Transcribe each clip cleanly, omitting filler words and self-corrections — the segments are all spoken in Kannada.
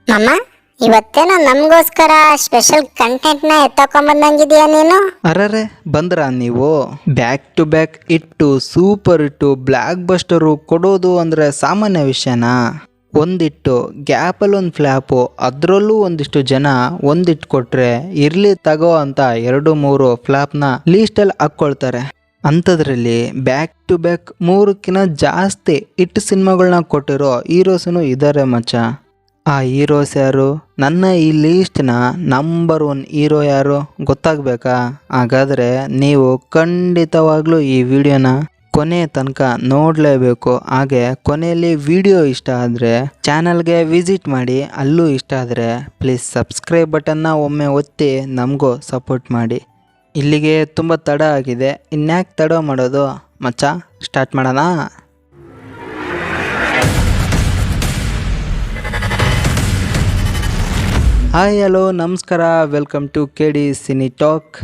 ಅಮ್ಮ, ಇವತ್ತೇನೋ ನಮಗೋಸ್ಕರ ಸ್ಪೆಷಲ್ ಕಂಟೆಂಟ್ನ ಎತ್ತಕೊಂಬಂದಂಗಿದೀಯ ನೀನು. ಅರರೆ ಬಂದ್ರಾ ನೀವು? ಬ್ಯಾಕ್ ಟು ಬ್ಯಾಕ್ ಇಟ್ಟು ಸೂಪರ್ ಇಟ್ಟು ಬ್ಲ್ಯಾಕ್ ಬಸ್ಟರು ಕೊಡೋದು ಅಂದರೆ ಸಾಮಾನ್ಯ ವಿಷಯನಾ? ಒಂದಿಟ್ಟು ಗ್ಯಾಪಲ್ಲಿ ಒಂದು ಫ್ಲ್ಯಾಪು, ಅದರಲ್ಲೂ ಒಂದಿಷ್ಟು ಜನ ಒಂದಿಟ್ಟು ಕೊಟ್ಟರೆ ಇರಲಿ ತಗೋ ಅಂತ 2-3 ಫ್ಲ್ಯಾಪ್ನ ಲೀಸ್ಟಲ್ಲಿ ಹಾಕ್ಕೊಳ್ತಾರೆ. ಅಂಥದ್ರಲ್ಲಿ ಬ್ಯಾಕ್ ಟು ಬ್ಯಾಕ್ 3ಕ್ಕಿಂತ ಜಾಸ್ತಿ ಹಿಟ್ ಸಿನಿಮಾಗಳನ್ನ ಕೊಟ್ಟಿರೋ ಹೀರೋಸೂ ಇದ್ದಾರೆ ಮಚ್ಚ. ಆ ಹೀರೋಸ್ ಯಾರು? ನನ್ನ ಈ ಲೀಸ್ಟ್ನ ನಂಬರ್ 1 ಹೀರೋ ಯಾರು ಗೊತ್ತಾಗಬೇಕಾ? ಹಾಗಾದರೆ ನೀವು ಖಂಡಿತವಾಗ್ಲೂ ಈ ವಿಡಿಯೋನ ಕೊನೆ ತನಕ ನೋಡಲೇಬೇಕು. ಹಾಗೆ ಕೊನೆಯಲ್ಲಿ ವಿಡಿಯೋ ಇಷ್ಟ ಆದರೆ ಚಾನಲ್ಗೆ ವಿಸಿಟ್ ಮಾಡಿ. ಅಲ್ಲೂ ಇಷ್ಟ ಆದರೆ ಪ್ಲೀಸ್ ಸಬ್ಸ್ಕ್ರೈಬ್ ಬಟನ್ನ ಒಮ್ಮೆ ಒತ್ತಿ ನಮಗೂ ಸಪೋರ್ಟ್ ಮಾಡಿ. ಇಲ್ಲಿಗೆ ತುಂಬ ತಡ ಆಗಿದೆ, ಇನ್ಯಾಕೆ ತಡ ಮಾಡೋದು ಮಚ್ಚ, ಸ್ಟಾರ್ಟ್ ಮಾಡೋಣ. ಹಾಯ್ ಹಲೋ ನಮಸ್ಕಾರ, welcome to KD cine talk.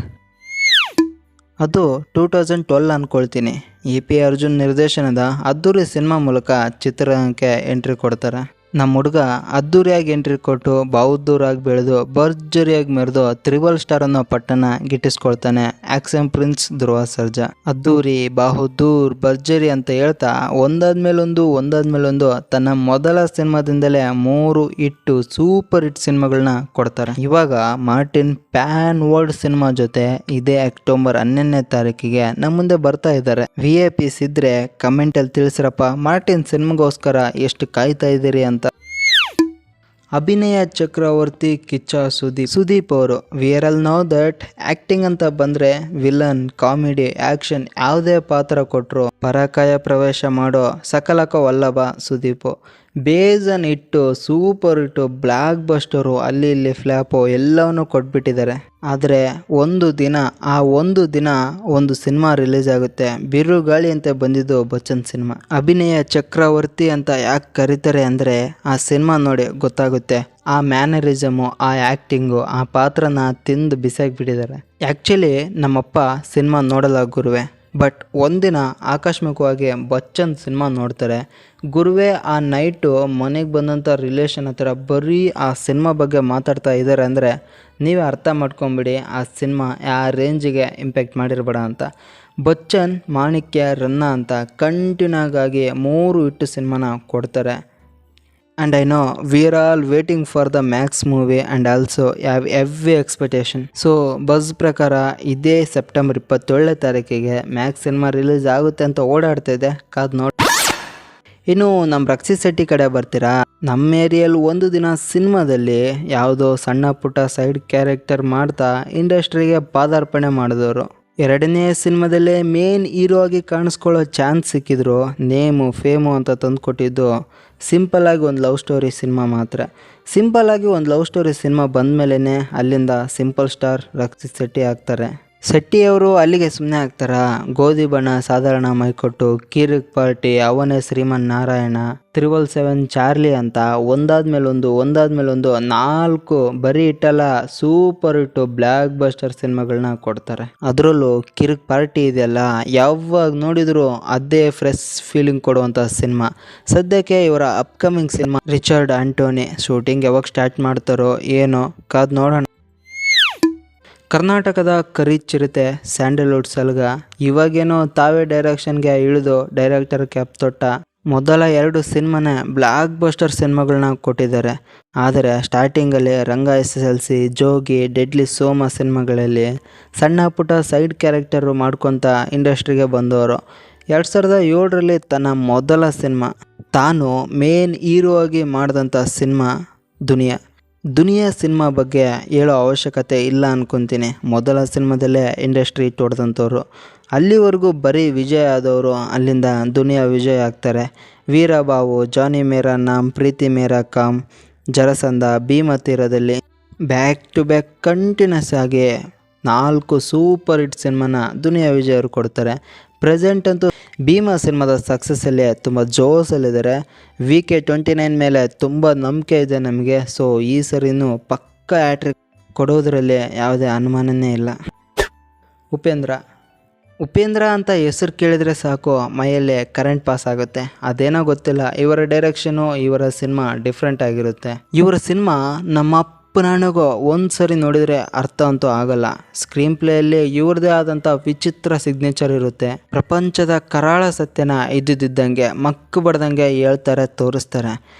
ಅದು 2012 ಅಂದ್ಕೊಳ್ತೀನಿ. EP ಅರ್ಜುನ್ ನಿರ್ದೇಶನದ ಅದ್ದೂರಿ ಸಿನಿಮಾ ಮೂಲಕ ಚಿತ್ರರಂಗಕ್ಕೆ ಎಂಟ್ರಿ ಕೊಡ್ತಾರೆ. ನಮ್ಮ ಹುಡುಗ ಅದ್ದೂರಿಯಾಗಿ ಎಂಟ್ರಿ ಕೊಟ್ಟು ಬಹದ್ದೂರಾಗಿ ಬೆಳೆದು ಭರ್ಜರಿಯಾಗಿ ಮೆರೆದು ತ್ರಿಬಲ್ ಸ್ಟಾರ್ ಅನ್ನೋ ಪಟ್ಟನ ಗಿಟ್ಟಿಸ್ಕೊಳ್ತಾನೆ ಆಕ್ಷನ್ ಪ್ರಿನ್ಸ್ ಧ್ರುವ ಸರ್ಜಾ. ಅದ್ದೂರಿ, ಬಹದ್ದೂರ್, ಭರ್ಜರಿ ಅಂತ ಹೇಳ್ತಾ ಒಂದಾದ್ಮೇಲೊಂದು ತನ್ನ ಮೊದಲ ಸಿನಿಮಾದಿಂದಲೇ 3 ಹಿಟ್ಟು ಸೂಪರ್ ಹಿಟ್ ಸಿನಿಮಾಗಳನ್ನ ಕೊಡ್ತಾರೆ. ಇವಾಗ ಮಾರ್ಟಿನ್ ಪ್ಯಾನ್ ವರ್ಲ್ಡ್ ಸಿನಿಮಾ ಜೊತೆ ಇದೇ ಅಕ್ಟೋಬರ್ 11ನೇ ತಾರೀಕಿಗೆ ನಮ್ಮ ಮುಂದೆ ಬರ್ತಾ ಇದ್ದಾರೆ. VIPs ಇದ್ರೆ ಕಮೆಂಟಲ್ಲಿ ತಿಳಿಸ್ರಪ್ಪ, ಮಾರ್ಟಿನ್ ಸಿನಿಮಾಗೋಸ್ಕರ ಎಷ್ಟು ಕಾಯ್ತಾ ಇದ್ದೀರಿ ಅಂತ. ಅಭಿನಯ ಚಕ್ರವರ್ತಿ ಕಿಚ್ಚ ಸುದೀಪ್ ಅವರು. We are all know that acting ಅಂತ ಬಂದರೆ ವಿಲನ್, ಕಾಮಿಡಿ, ಆ್ಯಕ್ಷನ್ ಯಾವುದೇ ಪಾತ್ರ ಕೊಟ್ಟರು ಪರಕಾಯ ಪ್ರವೇಶ ಮಾಡೋ ಸಕಲಕ ವಲ್ಲಭ ಸುದೀಪು. ಬೇಜನ್ ಇಟ್ಟು ಸೂಪರ್ ಇಟ್ಟು ಬ್ಲ್ಯಾಕ್ ಬಸ್ಟರು ಅಲ್ಲಿ ಇಲ್ಲಿ ಫ್ಲ್ಯಾಪು ಎಲ್ಲವನ್ನೂ ಕೊಟ್ಬಿಟ್ಟಿದ್ದಾರೆ. ಆದರೆ ಒಂದು ದಿನ ಒಂದು ಸಿನಿಮಾ ರಿಲೀಸ್ ಆಗುತ್ತೆ. ಬಿರುಗಾಳಿ ಅಂತ ಬಂದಿದ್ದು ಬಚ್ಚನ್ ಸಿನಿಮಾ. ಅಭಿನಯ ಚಕ್ರವರ್ತಿ ಅಂತ ಯಾಕೆ ಕರೀತಾರೆ ಅಂದರೆ ಆ ಸಿನಿಮಾ ನೋಡಿ ಗೊತ್ತಾಗುತ್ತೆ. ಆ ಮ್ಯಾನರಿಸಮು, ಆ ಆ್ಯಕ್ಟಿಂಗು, ಆ ಪಾತ್ರನ ತಿಂದು ಬಿಸಾಕಿಬಿಟ್ಟಿದ್ದಾರೆ. ಆ್ಯಕ್ಚುಲಿ ನಮ್ಮಪ್ಪ ಸಿನಿಮಾ ನೋಡಲ್ಲ ಗುರುವೆ, ಬಟ್ ಒಂದಿನ ಆಕಸ್ಮಿಕವಾಗಿ ಬಚ್ಚನ್ ಸಿನಿಮಾ ನೋಡ್ತಾರೆ. ಗುರುವೇ ಆ ನೈಟು ಮನೆಗೆ ಬಂದಂಥ ರಿಲೇಷನ್ ಹತ್ರ ಬರೀ ಆ ಸಿನಿಮಾ ಬಗ್ಗೆ ಮಾತಾಡ್ತಾ ಇದ್ದಾರೆ ಅಂದರೆ ನೀವೇ ಅರ್ಥ ಮಾಡ್ಕೊಂಬಿಡಿ ಆ ಸಿನಿಮಾ ಯಾವ ರೇಂಜಿಗೆ ಇಂಪ್ಯಾಕ್ಟ್ ಮಾಡಿರ್ಬೇಡ ಅಂತ. ಬಚ್ಚನ್, ಮಾಣಿಕ್ಯ, ರನ್ನ ಅಂತ ಕಂಟಿನ್ಯೂ ಆಗಿ 3 ಹಿಟ್ಟು ಸಿನಿಮಾನ ಕೊಡ್ತಾರೆ. And I know we are all waiting for the Max movie and also have every expectation. So bus ಪ್ರಕಾರ ಇದೇ ಸೆಪ್ಟೆಂಬರ್ 27ನೇ ತಾರೀಕಿಗೆ ಮ್ಯಾಕ್ಸ್ ಸಿನಿಮಾ ರಿಲೀಸ್ ಆಗುತ್ತೆ ಅಂತ ಓಡಾಡ್ತಾ ಇದೆ, ಕಾದು ನೋಡಿ. ಇನ್ನು ನಮ್ಮ ರಕ್ಷಿ ಶೆಟ್ಟಿ ಕಡೆ ಬರ್ತೀರಾ? ನಮ್ಮ ಏರಿಯಲ್ಲಿ ಒಂದು ದಿನ ಸಿನಿಮಾದಲ್ಲಿ ಯಾವುದೋ ಸಣ್ಣ ಪುಟ್ಟ ಸೈಡ್ ಕ್ಯಾರೆಕ್ಟರ್ ಮಾಡ್ತಾ ಇಂಡಸ್ಟ್ರಿಗೆ ಪಾದಾರ್ಪಣೆ ಮಾಡಿದವರು. 2ನೇ ಸಿನಿಮಾದಲ್ಲೇ ಮೇನ್ ಹೀರೋ ಆಗಿ ಕಾಣಿಸ್ಕೊಳ್ಳೋ ಚಾನ್ಸ್ ಸಿಕ್ಕಿದ್ರು. ನೇಮು ಫೇಮು ಅಂತ ತಂದುಕೊಟ್ಟಿದ್ದು ಸಿಂಪಲ್ಲಾಗಿ ಒಂದು ಲವ್ ಸ್ಟೋರಿ ಸಿನಿಮಾ ಮಾತ್ರ. ಸಿಂಪಲ್ಲಾಗಿ ಒಂದು ಲವ್ ಸ್ಟೋರಿ ಸಿನಿಮಾ ಬಂದಮೇಲೆ ಅಲ್ಲಿಂದ ಸಿಂಪಲ್ ಸ್ಟಾರ್ ರಕ್ಷಿತ್ ಶೆಟ್ಟಿ ಆಗ್ತಾರೆ. ಶೆಟ್ಟಿಯವರು ಅಲ್ಲಿಗೆ ಸುಮ್ಮನೆ ಆಗ್ತಾರಾ? ಗೋಧಿ ಬಣ್ಣ ಸಾಧಾರಣ ಮೈಕೊಟ್ಟು, ಕಿರಿಕ್ ಪಾರ್ಟಿ, ಅವನೇ ಶ್ರೀಮನ್ ನಾರಾಯಣ, 777 ಚಾರ್ಲಿ ಅಂತ ಒಂದಾದ್ಮೇಲೊಂದು 4 ಬರೀ ಇಟ್ಟಲ್ಲ ಸೂಪರ್ ಹಿಟ್ಟು ಬ್ಲ್ಯಾಕ್ ಬಸ್ಟರ್ ಸಿನಿಮಾಗಳನ್ನ ಕೊಡ್ತಾರೆ. ಅದರಲ್ಲೂ ಕಿರಿಕ್ ಪಾರ್ಟಿ ಇದೆಯಲ್ಲ, ಯಾವಾಗ ನೋಡಿದ್ರು ಅದೇ ಫ್ರೆಶ್ ಫೀಲಿಂಗ್ ಕೊಡುವಂಥ ಸಿನಿಮಾ. ಸದ್ಯಕ್ಕೆ ಇವರ upcoming cinema Richard Anthony shooting ಯಾವಾಗ ಸ್ಟಾರ್ಟ್ ಮಾಡ್ತಾರೋ ಏನೋ, ಕಾದು ನೋಡೋಣ. ಕರ್ನಾಟಕದ ಕರಿಚಿರತೆ ಸ್ಯಾಂಡಲ್ವುಡ್ ಸಲ್ಗ ಇವಾಗೇನೋ ತಾವೇ ಡೈರೆಕ್ಷನ್ಗೆ ಇಳಿದು ಡೈರೆಕ್ಟರ್ ಕ್ಯಾಪ್ ತೊಟ್ಟ. ಮೊದಲ 2 ಸಿನಿಮಾನೇ ಬ್ಲ್ಯಾಕ್ ಬಸ್ಟರ್ ಸಿನಿಮಾಗಳನ್ನ ಕೊಟ್ಟಿದ್ದಾರೆ. ಆದರೆ ಸ್ಟಾರ್ಟಿಂಗಲ್ಲಿ ರಂಗ SSLC, ಜೋಗಿ, ಡೆಡ್ಲಿ ಸೋಮ ಸಿನಿಮಾಗಳಲ್ಲಿ ಸಣ್ಣ ಪುಟ್ಟ ಸೈಡ್ ಕ್ಯಾರೆಕ್ಟರು ಮಾಡ್ಕೊತ ಇಂಡಸ್ಟ್ರಿಗೆ ಬಂದವರು. 2007ರಲ್ಲಿ ತನ್ನ ಮೊದಲ ಸಿನಿಮಾ, ತಾನು ಮೇನ್ ಹೀರೋ ಆಗಿ ಮಾಡಿದಂಥ ಸಿನಿಮಾ ದುನಿಯಾ ಸಿನಿಮಾ ಬಗ್ಗೆ ಹೇಳೋ ಅವಶ್ಯಕತೆ ಇಲ್ಲ ಅನ್ಕೊತೀನಿ. ಮೊದಲ ಸಿನಿಮಾದಲ್ಲೇ ಇಂಡಸ್ಟ್ರಿ ತೊಡೆದಂಥವ್ರು. ಅಲ್ಲಿವರೆಗೂ ಬರೀ ವಿಜಯ್ ಆದವರು ಅಲ್ಲಿಂದ ದುನಿಯಾ ವಿಜಯ್ ಆಗ್ತಾರೆ. ವೀರಬಾವು, ಜಾನಿ ಮೇರಾ ನಾಮ್, ಪ್ರೀತಿ ಮೇರಾ ಕಾಮ್, ಜರಸಂಧ, ಭೀಮ ತೀರದಲ್ಲಿ ಬ್ಯಾಕ್ ಟು ಬ್ಯಾಕ್ ಕಂಟಿನ್ಯೂಸ್ ಆಗಿ 4 ಸೂಪರ್ ಹಿಟ್ ಸಿನಿಮಾನ ದುನಿಯಾ ವಿಜಯ್ ಅವರು ಕೊಡ್ತಾರೆ. ಪ್ರೆಸೆಂಟ್ ಅಂತೂ ಭೀಮಾ ಸಿನಿಮಾದ ಸಕ್ಸಸ್ಸಲ್ಲಿ ತುಂಬ ಜೋಸಲ್ಲಿದ್ದಾರೆ. VK29 ಮೇಲೆ ತುಂಬ ನಂಬಿಕೆ ಇದೆ ನಮಗೆ. ಸೊ ಈ ಸರಿನೂ ಪಕ್ಕ ಹ್ಯಾಟ್ರಿಕ್ ಕೊಡೋದ್ರಲ್ಲಿ ಯಾವುದೇ ಅನುಮಾನನೇ ಇಲ್ಲ. ಉಪೇಂದ್ರ ಉಪೇಂದ್ರ ಅಂತ ಹೆಸರು ಕೇಳಿದರೆ ಸಾಕು ಮೈಯಲ್ಲಿ ಕರೆಂಟ್ ಪಾಸ್ ಆಗುತ್ತೆ. ಅದೇನೋ ಗೊತ್ತಿಲ್ಲ, ಇವರ ಡೈರೆಕ್ಷನು ಇವರ ಸಿನಿಮಾ ಡಿಫ್ರೆಂಟ್ ಆಗಿರುತ್ತೆ. ಇವರ ಸಿನಿಮಾ ನಮ್ಮ ಅಪ್ಪನಾಣಗೋ ಒಂದು ಸರಿ ನೋಡಿದರೆ ಅರ್ಥ ಅಂತೂ ಆಗಲ್ಲ. ಸ್ಕ್ರೀನ್ ಪ್ಲೇಯಲ್ಲಿ ಇವ್ರದೇ ಆದಂಥ ವಿಚಿತ್ರ ಸಿಗ್ನೇಚರ್ ಇರುತ್ತೆ. ಪ್ರಪಂಚದ ಕರಾಳ ಸತ್ಯನ ಇದ್ದಿದ್ದಂಗೆ ಮಕ್ಕು ಬಡ್ದಂಗೆ ಹೇಳ್ತಾರೆ, ತೋರಿಸ್ತಾರೆ.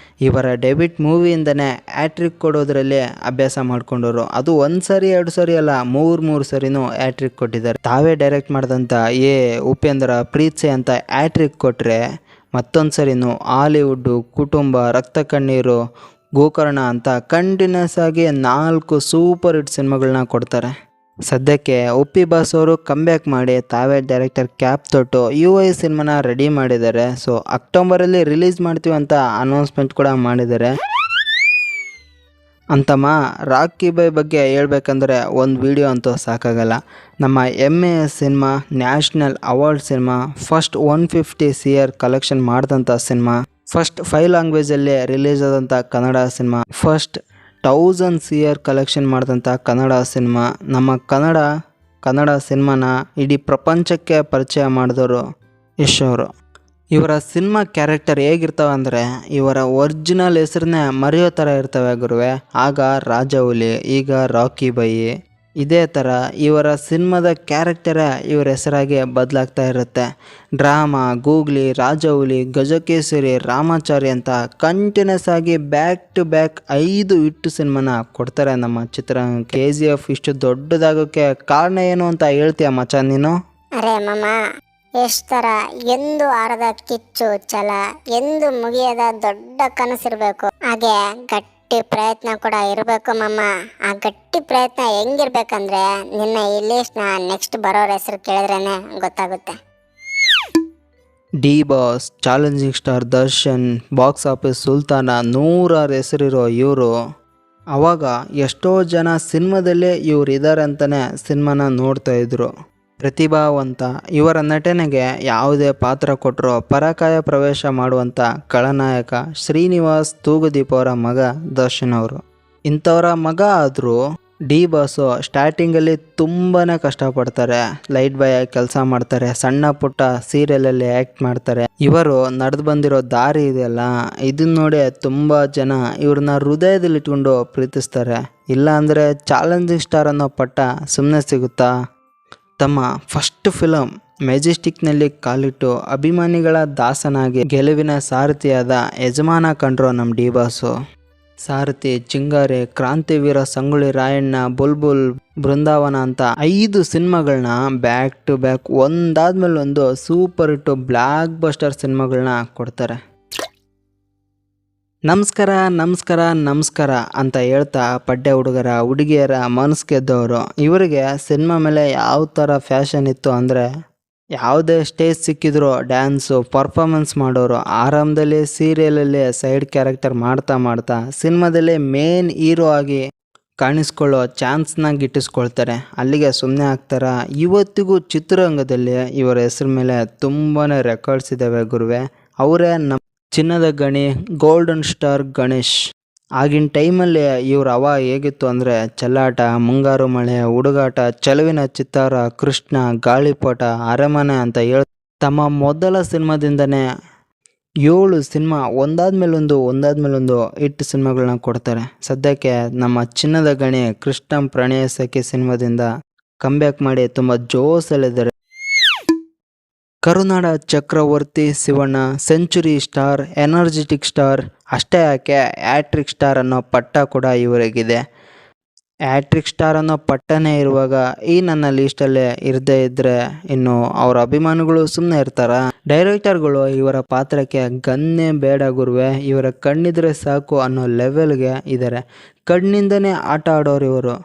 ಇವರ ಡೆಬ್ಯೂಟ್ ಮೂವಿಯಿಂದನೇ ಹ್ಯಾಟ್ರಿಕ್ ಕೊಡೋದ್ರಲ್ಲಿ ಅಭ್ಯಾಸ ಮಾಡ್ಕೊಂಡವರು. ಅದು ಒಂದು ಸರಿ ಎರಡು ಸರಿ ಅಲ್ಲ, ಮೂರು ಸರಿನೂ ಹ್ಯಾಟ್ರಿಕ್ ಕೊಟ್ಟಿದ್ದಾರೆ. ತಾವೇ ಡೈರೆಕ್ಟ್ ಮಾಡಿದಂಥ ಉಪೇಂದ್ರ ಪ್ರೀತ್ಸೆ ಅಂತ ಹ್ಯಾಟ್ರಿಕ್ ಕೊಟ್ಟರೆ ಮತ್ತೊಂದು ಸರಿನೂ ಹಾಲಿವುಡ್ಡು, ಕುಟುಂಬ, ರಕ್ತ ಕಣ್ಣೀರು, ಗೋಕರ್ಣ ಅಂತ ಕಂಟಿನ್ಯೂಸ್ ಆಗಿ 4 ಸೂಪರ್ ಹಿಟ್ ಸಿನಿಮಾಗಳನ್ನ ಕೊಡ್ತಾರೆ. ಸದ್ಯಕ್ಕೆ ಉಪ್ಪಿ ಬಾಸ್ ಅವರು ಕಮ್ಬ್ಯಾಕ್ ಮಾಡಿ ತಾವೇ ಡೈರೆಕ್ಟರ್ ಕ್ಯಾಪ್ ತೊಟ್ಟು UI ಸಿನಿಮಾನ ರೆಡಿ ಮಾಡಿದ್ದಾರೆ. ಸೊ ಅಕ್ಟೋಬರಲ್ಲಿ ರಿಲೀಸ್ ಮಾಡ್ತೀವಿ ಅಂತ ಅನೌನ್ಸ್ಮೆಂಟ್ ಕೂಡ ಮಾಡಿದ್ದಾರೆ. ಅಂತಮ್ಮ ರಾಕಿ ಬೈ ಬಗ್ಗೆ ಹೇಳ್ಬೇಕಂದ್ರೆ ಒಂದು ವಿಡಿಯೋ ಅಂತೂ ಸಾಕಾಗಲ್ಲ. ನಮ್ಮ MAS cinema national award cinema, first 150 CR collection ಮಾಡಿದಂಥ ಸಿನಿಮಾ, ಫಸ್ಟ್ 5 ಲ್ಯಾಂಗ್ವೇಜಲ್ಲಿ ರಿಲೀಸ್ ಆದಂಥ Kannada cinema, first 1000 CR collection ಮಾಡಿದಂಥ ಕನ್ನಡ ಸಿನಿಮಾ. ನಮ್ಮ ಕನ್ನಡ ಸಿನಿಮಾನ ಇಡೀ ಪ್ರಪಂಚಕ್ಕೆ ಪರಿಚಯ ಮಾಡಿದವರು ಯಶ್ ಅವರು. ಇವರ ಸಿನಿಮಾ ಕ್ಯಾರೆಕ್ಟರ್ ಹೇಗಿರ್ತವೆ ಅಂದರೆ ಇವರ ಒರಿಜಿನಲ್ ಹೆಸರನ್ನೇ ಮರೆಯೋ ಥರ ಇರ್ತವೆ ಗುರುವೆ. ಆಗ ರಾಜಹುಲಿ, ಈಗ ರಾಕಿ ಬೈ. ಇದೇ ಥರ ಇವರ ಸಿನಿಮಾದ ಕ್ಯಾರೆಕ್ಟರೇ ಇವರ ಹೆಸರಾಗಿ ಬದಲಾಗ್ತಾ ಇರುತ್ತೆ. ಡ್ರಾಮಾ, ಗೂಗ್ಲಿ, ರಾಜಹುಲಿ, ಗಜಕೇಸರಿ, ರಾಮಾಚಾರಿ ಅಂತ ಕಂಟಿನ್ಯೂಸ್ ಆಗಿ ಬ್ಯಾಕ್ ಟು ಬ್ಯಾಕ್ 5 ಹಿಟ್ಟು ಸಿನಿಮಾನ ಕೊಡ್ತಾರೆ ನಮ್ಮ ಚಿತ್ರರಂಗ. KGF ಇಷ್ಟು ದೊಡ್ಡದಾಗೋಕ್ಕೆ ಕಾರಣ ಏನು ಅಂತ ಹೇಳ್ತೀಯ ಮಚ್ಚ ನೀನು? ಅರೆ ಮಮ್ಮ, ಎಷ್ಟರ ಎಂದು ಆರದ ಕಿಚ್ಚು ಛಲ, ಎಂದು ಮುಗಿಯದ ದೊಡ್ಡ ಕನಸಿರ್ಬೇಕು. ಹಾಗೆ ಗಟ್ಟಿ ಪ್ರಯತ್ನ ಕೂಡ ಇರಬೇಕು ಮಮ್ಮ. ಆ ಗಟ್ಟಿ ಪ್ರಯತ್ನ ಹೆಂಗಿರ್ಬೇಕಂದ್ರೆ ನಿನ್ನ ಈ ಲಿಸ್ಟ್ನ ನೆಕ್ಸ್ಟ್ ಬರೋರ ಹೆಸರು ಕೇಳಿದ್ರೇನೆ ಗೊತ್ತಾಗುತ್ತೆ. D boss, challenging star Darshan, box office ಸುಲ್ತಾನ, 100 ಹೆಸರಿರೋ ಇವರು ಅವಾಗ ಎಷ್ಟೋ ಜನ ಸಿನಿಮಾದಲ್ಲೇ ಇವ್ರು ಇದ್ದಾರೆ ಅಂತಲೇ ಸಿನಿಮಾನ ನೋಡ್ತಾ ಇದ್ರು. ಪ್ರತಿಭಾವಂತ. ಇವರ ನಟನೆಗೆ ಯಾವುದೇ ಪಾತ್ರ ಕೊಟ್ಟರೂ ಪರಕಾಯ ಪ್ರವೇಶ ಮಾಡುವಂಥ ಖಳನಾಯಕ ಶ್ರೀನಿವಾಸ್ ತೂಗುದೀಪ್ ಅವರ ಮಗ ದರ್ಶನ್ ಅವರು. ಇಂಥವರ ಮಗ ಆದರೂ ಡಿ ಬಾಸು ಸ್ಟಾರ್ಟಿಂಗಲ್ಲಿ ತುಂಬಾ ಕಷ್ಟಪಡ್ತಾರೆ. ಲೈಟ್ ಬಾಯ್ ಆಗಿ ಕೆಲಸ ಮಾಡ್ತಾರೆ, ಸಣ್ಣ ಪುಟ್ಟ ಸೀರಿಯಲಲ್ಲಿ ಆ್ಯಕ್ಟ್ ಮಾಡ್ತಾರೆ. ಇವರು ನಡೆದು ಬಂದಿರೋ ದಾರಿ ಇದೆಯಲ್ಲ, ಇದನ್ನ ನೋಡಿ ತುಂಬ ಜನ ಇವ್ರನ್ನ ಹೃದಯದಲ್ಲಿ ಇಟ್ಕೊಂಡು ಪ್ರೀತಿಸ್ತಾರೆ. ಇಲ್ಲ ಅಂದರೆ ಚಾಲೆಂಜಿಂಗ್ ಸ್ಟಾರ್ ಅನ್ನೋ ಪಟ್ಟ ಸುಮ್ಮನೆ ಸಿಗುತ್ತಾ? ತಮ್ಮ ಫಸ್ಟ್ ಫಿಲಮ್ ಮೆಜೆಸ್ಟಿಕ್ನಲ್ಲಿ ಕಾಲಿಟ್ಟು ಅಭಿಮಾನಿಗಳ ದಾಸನಾಗಿ ಗೆಲುವಿನ ಸಾರಥಿಯಾದ ಯಜಮಾನ ಕಂಡ್ರು ನಮ್ಮ ಡಿ ಬಾಸು. ಸಾರಥಿ, ಚಿಂಗಾರೆ, ಕ್ರಾಂತಿವೀರ, ಸಂಗೊಳ್ಳಿ ರಾಯಣ್ಣ, ಬುಲ್ಬುಲ್, ಬೃಂದಾವನ ಅಂತ 5 ಸಿನಿಮಾಗಳನ್ನ ಬ್ಯಾಕ್ ಟು ಬ್ಯಾಕ್ ಒಂದಾದ್ಮೇಲೆ ಒಂದು ಸೂಪರ್ ಹಿಟ್ಟು ಬ್ಲಾಕ್ ಬಸ್ಟರ್ ಸಿನಿಮಾಗಳನ್ನ ಕೊಡ್ತಾರೆ. ನಮಸ್ಕಾರ ಅಂತ ಹೇಳ್ತಾ ಪಡ್ಡೆ ಹುಡುಗರ ಹುಡುಗಿಯರ ಮನಸ್ಸು ಗೆದ್ದವರು. ಇವರಿಗೆ ಸಿನಿಮಾ ಮೇಲೆ ಯಾವ ಥರ ಫ್ಯಾಷನ್ ಇತ್ತು ಅಂದರೆ ಯಾವುದೇ ಸ್ಟೇಜ್ ಸಿಕ್ಕಿದ್ರು ಡ್ಯಾನ್ಸು ಪರ್ಫಾರ್ಮೆನ್ಸ್ ಮಾಡೋರು. ಆರಂಭದಲ್ಲಿ ಸೀರಿಯಲಲ್ಲಿ ಸೈಡ್ ಕ್ಯಾರೆಕ್ಟರ್ ಮಾಡ್ತಾ ಸಿನಿಮಾದಲ್ಲಿ ಮೇನ್ ಹೀರೋ ಆಗಿ ಕಾಣಿಸ್ಕೊಳ್ಳೋ ಚಾನ್ಸ್ನ ಗಿಟ್ಟಿಸ್ಕೊಳ್ತಾರೆ. ಅಲ್ಲಿಗೆ ಸುಮ್ಮನೆ ಆಗ್ತಾರ? ಇವತ್ತಿಗೂ ಚಿತ್ರರಂಗದಲ್ಲಿ ಇವರ ಹೆಸರು ಮೇಲೆ ತುಂಬಾ ರೆಕಾರ್ಡ್ಸ್ ಇದ್ದಾವೆ ಗುರುವೆ. ಅವರೇ ನಮ್ಮ ಚಿನ್ನದ ಗಣಿ, ಗೋಲ್ಡನ್ ಸ್ಟಾರ್ ಗಣೇಶ್. ಆಗಿನ ಟೈಮಲ್ಲಿ ಇವ್ರ ಹವಾ ಹೇಗಿತ್ತು ಅಂದರೆ ಚೆಲ್ಲಾಟ, ಮುಂಗಾರು ಮಳೆ, ಹುಡುಗಾಟ, ಚೆಲುವಿನ ಚಿತ್ತಾರ, ಕೃಷ್ಣ, ಗಾಳಿಪಟ, ಅರಮನೆ ಅಂತ ತಮ್ಮ ಮೊದಲ ಸಿನಿಮಾದಿಂದನೇ 7 ಸಿನಿಮಾ ಒಂದಾದ್ಮೇಲೊಂದು ಹಿಟ್ ಸಿನಿಮಾಗಳನ್ನ ಕೊಡ್ತಾರೆ. ಸದ್ಯಕ್ಕೆ ನಮ್ಮ ಚಿನ್ನದ ಗಣಿ ಕೃಷ್ಣ ಪ್ರಣಯ ಸಖಿ ಸಿನಿಮಾದಿಂದ ಕಂಬ್ಯಾಕ್ ಮಾಡಿ ತುಂಬ ಜೋಸಲ್ಲಿದ್ದಾರೆ. ಕರುನಾಡ ಚಕ್ರವರ್ತಿ Shivanna, century star, energetic star, ಅಷ್ಟೇ ಯಾಕೆ ಹ್ಯಾಟ್ರಿಕ್ ಸ್ಟಾರ್ ಅನ್ನೋ ಪಟ್ಟ ಕೂಡ ಇವರಿಗಿದೆ. ಹ್ಯಾಟ್ರಿಕ್ ಸ್ಟಾರ್ ಅನ್ನೋ ಪಟ್ಟನೇ ಇರುವಾಗ ಈ ನನ್ನ ಲೀಸ್ಟಲ್ಲೇ ಇರದೇ ಇದ್ದರೆ ಇನ್ನು ಅವರ ಅಭಿಮಾನಿಗಳು ಸುಮ್ಮನೆ ಇರ್ತಾರ? ಡೈರೆಕ್ಟರ್ಗಳು ಇವರ ಪಾತ್ರಕ್ಕೆ ಗನ್ನೇ ಬೇಡ ಗುರುವೆ, ಇವರ ಕಣ್ಣಿದ್ರೆ ಸಾಕು ಅನ್ನೋ ಲೆವೆಲ್ಗೆ ಇದ್ದಾರೆ. ಕಣ್ಣಿಂದನೇ ಆಟ ಆಡೋರು ಇವರು.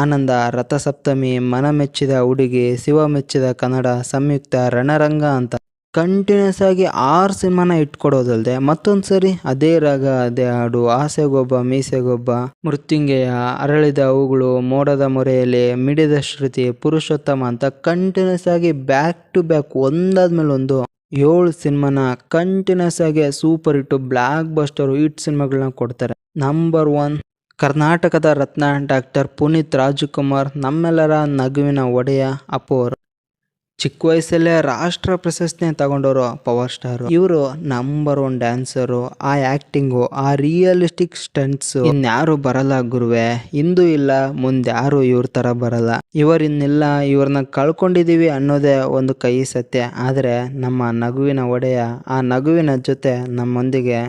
ಆನಂದ, ರಥಸಪ್ತಮಿ, ಮನ ಮೆಚ್ಚಿದ ಹುಡುಗಿ, ಶಿವ ಮೆಚ್ಚಿದ ಕನ್ನಡ, ಸಂಯುಕ್ತ, ರಣರಂಗ ಅಂತ ಕಂಟಿನ್ಯೂಸ್ ಆಗಿ 6 ಸಿನಿಮಾನ ಇಟ್ಕೊಡೋದಲ್ದೆ ಮತ್ತೊಂದು ಸರಿ ಅದೇ ರಾಗ ಅದೇ ಹಾಡು, ಆಸೆಗೊಬ್ಬ ಮೀಸೆಗೊಬ್ಬ, ಮೃತ್ಯುಂಜಯ, ಅರಳಿದ ಹೂಗಳು, ಮೋಡದ ಮೊರೆಯಲ್ಲಿ, ಮಿಡಿದ ಶ್ರುತಿ, ಪುರುಷೋತ್ತಮ ಅಂತ ಕಂಟಿನ್ಯೂಸ್ ಆಗಿ ಬ್ಯಾಕ್ ಟು ಬ್ಯಾಕ್ ಒಂದಾದ್ಮೇಲೆ ಒಂದು 7 ಸಿನಿಮಾನ ಕಂಟಿನ್ಯೂಸ್ ಆಗಿ ಸೂಪರ್ ಹಿಟ್ಟು ಬ್ಲಾಕ್ ಬಸ್ಟರ್ ಹಿಟ್ ಸಿನಿಮಾಗಳನ್ನ ಕೊಡ್ತಾರೆ. ನಂಬರ್ 1 ಕರ್ನಾಟಕದ ರತ್ನ ಡಾಕ್ಟರ್ ಪುನೀತ್ ರಾಜ್ಕುಮಾರ್, ನಮ್ಮೆಲ್ಲರ ನಗುವಿನ ಒಡೆಯ ಅಪ್ಪು ಅವರು. ಚಿಕ್ಕ ವಯಸ್ಸಲ್ಲೇ ರಾಷ್ಟ್ರ ಪ್ರಶಸ್ತಿ ತಗೊಂಡವರು ಪವರ್ ಸ್ಟಾರ್. ಇವರು ನಂಬರ್ 1 ಡ್ಯಾನ್ಸರು. ಆ ಆಕ್ಟಿಂಗು, ಆ ರಿಯಲಿಸ್ಟಿಕ್ ಸ್ಟಂಟ್ಸ್ ಇನ್ಯಾರು ಬರಲ್ಲ ಗುರುವೆ. ಇಂದು ಇಲ್ಲ ಮುಂದ್ಯಾರು ಇವ್ರ ತರ ಬರಲ್ಲ. ಇವರಿನ್ನೆಲ್ಲ ಇವ್ರನ್ನ ಕಳ್ಕೊಂಡಿದೀವಿ ಅನ್ನೋದೇ ಒಂದು ಕೈ ಸತ್ಯ. ಆದ್ರೆ ನಮ್ಮ ನಗುವಿನ ಒಡೆಯ ಆ ನಗುವಿನ ಜೊತೆ ನಮ್ಮೊಂದಿಗೆ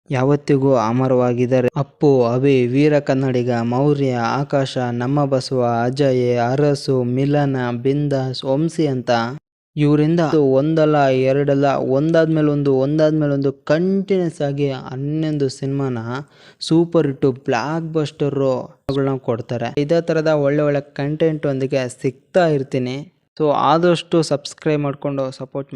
ಯಾವತ್ತಿಗೂ ಅಮರವಾಗಿದ್ದಾರೆ. ಅಪ್ಪು, ಅಭಿ, ವೀರ ಕನ್ನಡಿಗ, ಮೌರ್ಯ, ಆಕಾಶ, ನಮ್ಮ ಬಸವ, ಅಜಯ್, ಅರಸು, ಮಿಲನ, ಬಿಂದಾಸ್, ವಂಶಿ ಅಂತ ಇವರಿಂದ ಒಂದಲ್ಲ ಎರಡಲ್ಲ ಒಂದಾದ್ಮೇಲೆ ಒಂದು ಕಂಟಿನ್ಯೂಸ್ ಆಗಿ 11 ಸಿನಿಮಾನ ಸೂಪರ್ ಹಿಟ್ಟು ಬ್ಲಾಕ್ ಬಸ್ಟರ್ಗಳನ್ನ ಕೊಡ್ತಾರೆ. ಇದೇ ಥರದ ಒಳ್ಳೆ ಕಂಟೆಂಟ್ ಒಂದಿಗೆ ಸಿಗ್ತಾ ಇರ್ತೀನಿ. ಸೊ ಆದಷ್ಟು ಸಬ್ಸ್ಕ್ರೈಬ್ ಮಾಡಿಕೊಂಡು ಸಪೋರ್ಟ್ ಮಾಡಿ.